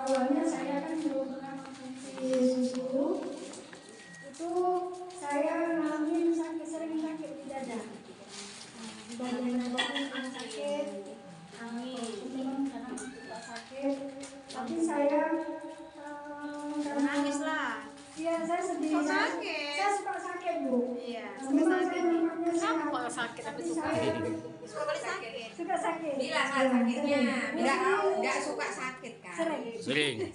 awalnya saya kan belum pernah konsumsi susu, itu saya ngalamin sering sakit di dada. Di bagian dada sering sakit, teman kadang suka sakit. Tapi saya karena nangis lah. Iya, saya sedih. Saya suka sakit, Bu. Iya, suka sakit. Kalau sakit tapi suka. Suka sakit. Bilang lah sakitnya. Enggak suka sakit kan? Sering.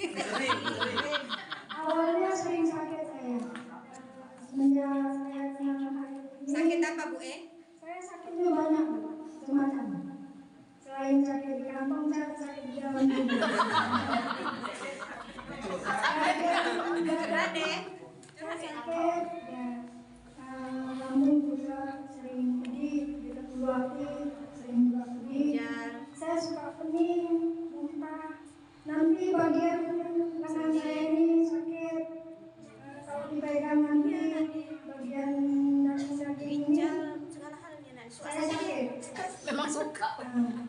Awalnya sering sakit saya. Semenjak saya kenal ini. Sakit apa, Bu? Saya sakitnya banyak, macam-macam. Selain sakit di kantong, saya sakit di dalam tubuh. Saya sakit, ya. Lambung juga sering pedih, dekat ulu hati, sering juga pedih. Saya suka pening, muntah. Nanti bagian lengan saya ini sakit. Kalau dipegang nanti bagian daging ini saya sakit. Memang suka.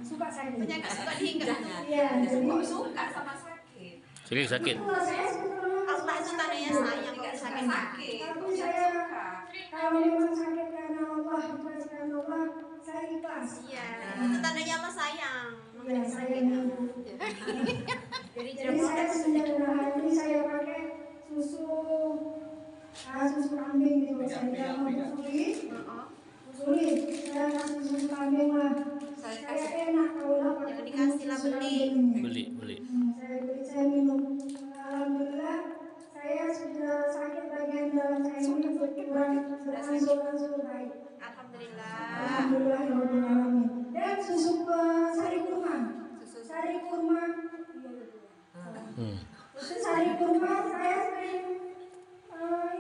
Suka sakit. Penyakit suka diingat. Iya, jadi Suka sama sakit. Sering sakit. Allah itu tandanya sayang kalau sakit-sakit. Tapi saya kalau memang sakit karena Allah, ikhlas karena Allah, saya ikhlas. Iya, itu tandanya Allah sayang. Iya, saya Jadi jadi saya semenjak hari ini saya pakai susu kambing gitu. Saya mau susuli, saya kasih susu kambing lah. Saya enak kalau dapat dikasih lah Beli. Saya beli, saya minum. Alhamdulillah saya sudah sakit bagian dalam saya ini berkurang berangsur-angsur baik. Alhamdulillah. Alhamdulillahirobbilalamin. Dan susu sari kurma. Sari kurma. Susu sari kurma saya sering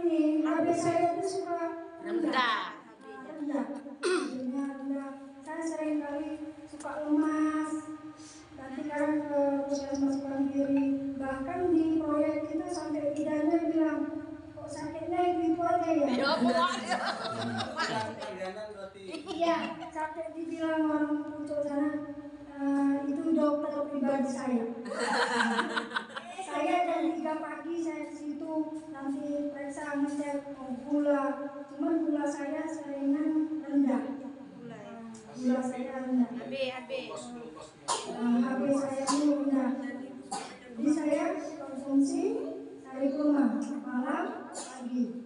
ini habis saya itu suka rendah. Saya sering kali suka lemas. Nanti sekarang ke puskesmas Mandiri, bahkan di proyek itu sampai bidannya bilang, kok sakitnya gitu aja ya? Iya, sampai dibilang orang pucuk sana, itu dokter pribadi saya. Saya jam 3 pagi saya di situ, nanti periksa ngecek gula, cuman gula saya seringan rendah. Gula saya rendah. HB saya ini rendah. Jadi saya konsumsi sari kurma malam pagi.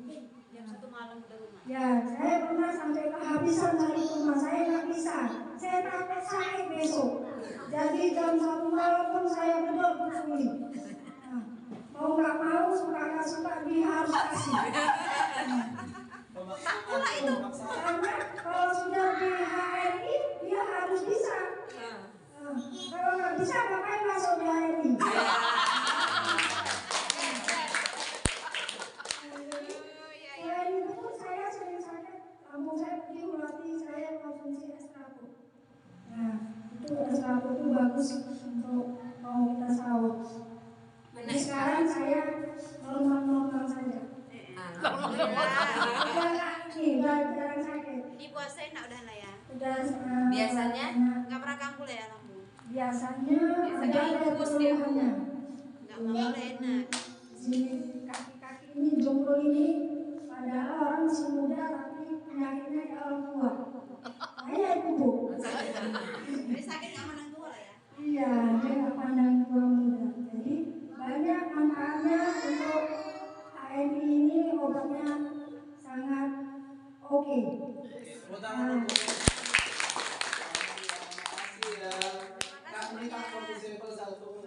Jam 1 malam udah rumah. Ya, saya pernah sampai kehabisan sari kurma, saya nggak bisa. Saya takut sakit besok. Jadi jam 1 malam pun saya bedol susuli. Mau nggak mau, suka nggak suka dia harus kasih. Pula itu. Karena kalau sudah di HRI dia harus bisa. Kalau nggak bisa ngapain masuk di HRI? Selain itu saya sering sakit, lambung saya pedih, melatih saya konsumsi estrago. Nah, itu estrago itu bagus untuk mau kita sahur. Jadi sekarang saya normal-normal saja. Udah jarang sakit. Dipuasain enggak udah lah ya? Udah. Biasanya enggak pernah kambuh ya lambung. Biasanya ada keluhannya. Enggak mau enak. Sini kaki-kaki ini jongkol ini, padahal orang masih muda tapi penyakitnya kayak orang tua. Saya itu Bu. Jadi sakit enggak menang tua lah ya? Iya, dia nggak pandang tua muda. Jadi banyak manfaatnya untuk HMI ini, obatnya sangat oke.